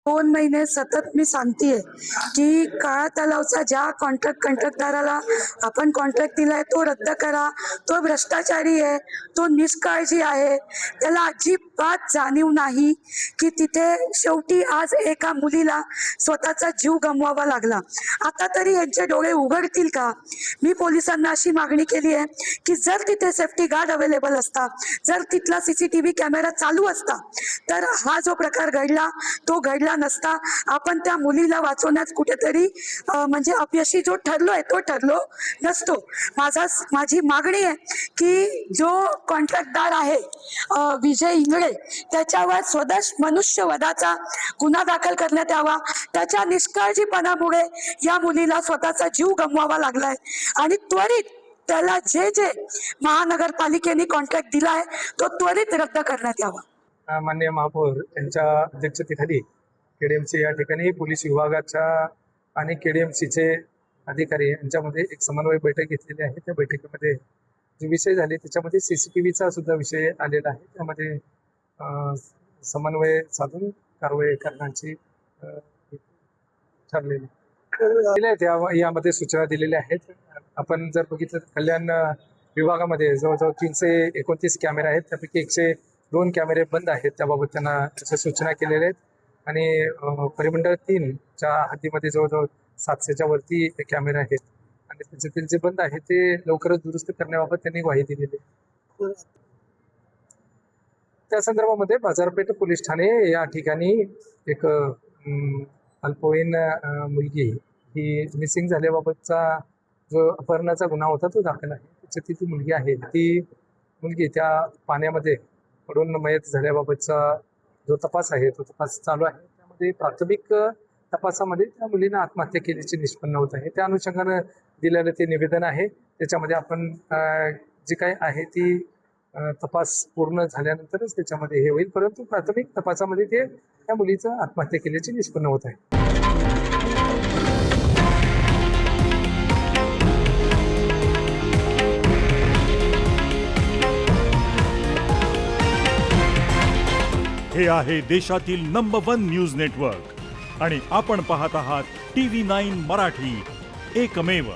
2 महिने सतत मी सांगतेय की काळा तलावचा ज्या कंत्राटदाराला आपण कॉन्ट्रॅक्ट दिलाय तो रद्द करा. तो भ्रष्टाचारी आहे, तो निष्काळजी आहे, त्याला अजिबात जाणीव नाही की तिथे शेवटी आज एका मुलीला स्वतःचा जीव गमवावा लागला. आता तरी यांचे डोळे उघडतील का? मी पोलिसांना अशी मागणी केली आहे की जर तिथे सेफ्टी गार्ड अवेलेबल असता, जर तिथला CCTV कॅमेरा चालू असता, तर हा जो प्रकार घडला तो घडला नसता. आपण त्या मुलीला वाचवण्यात कुठेतरी म्हणजे अपयशी जो ठरलोय तो ठरलो नसतो. माझी मागणी आहे की जो कॉन्ट्रॅक्टदार आहे विजय इंगळे, त्याच्यावर स्वदेश मनुष्यवधाचा गुन्हा दाखल करण्यात यावा. त्याच्या निष्काळजीपणामुळे या मुलीला स्वतःचा जीव गमवावा लागलाय आणि त्वरित त्याला जे महानगरपालिकेने कॉन्ट्रॅक्ट दिलाय तो त्वरित रद्द करण्यात यावा. माननीय महापौर यांच्या अध्यक्षतेखाली KDMC या ठिकाणी पोलीस विभागाच्या आणि KDMCचे अधिकारी यांच्यामध्ये एक समन्वय बैठक घेतलेली आहे. त्या बैठकीमध्ये जे विषय झाले त्याच्यामध्ये CCTVचा सुद्धा विषय आलेला आहे. त्यामध्ये समन्वय साधून कारवाई करण्याची ठरलेली यामध्ये सूचना दिलेल्या आहेत. आपण जर बघितलं तर कल्याण विभागामध्ये जवळजवळ 329 कॅमेरे आहेत, त्यापैकी 102 कॅमेरे बंद आहेत. त्याबाबत त्यांना तशा सूचना केलेल्या आहेत आणि परिमंडळ 3च्या हद्दीमध्ये जवळजवळ 700च्या वरती कॅमेरे आहेत आणि त्याच्यातील जे बंद आहे ते लवकरच दुरुस्त करण्याबाबत त्यांनी ग्वाही दिलेली आहे. त्या संदर्भामध्ये बाजारपेठ पोलीस ठाणे या ठिकाणी एक अल्पवयीन मुलगी ही मिसिंग झाल्याबाबतचा जो अपहरणाचा गुन्हा होता तो दाखल आहे. त्याच्यातील ती मुलगी आहे, ती मुलगी त्या पाण्यामध्ये पडून मयत झाल्याबाबतचा जो तपास आहे तो तपास चालू आहे. त्यामध्ये प्राथमिक तपासामध्ये त्या मुलीनं आत्महत्या केल्याचे निष्पन्न होत आहे. त्या अनुषंगानं दिलेलं ते निवेदन आहे. त्याच्यामध्ये आपण जी काय आहे ती तपास पूर्ण झाल्यानंतरच त्याच्यामध्ये हे होईल, परंतु प्राथमिक तपासामध्ये ते त्या मुलीचं आत्महत्या केल्याचे निष्पन्न होत आहे. हे आहे देशातील नंबर 1 न्यूज नेटवर्क आणि आपण पाहत आहात TV9 मराठी, एकमेव.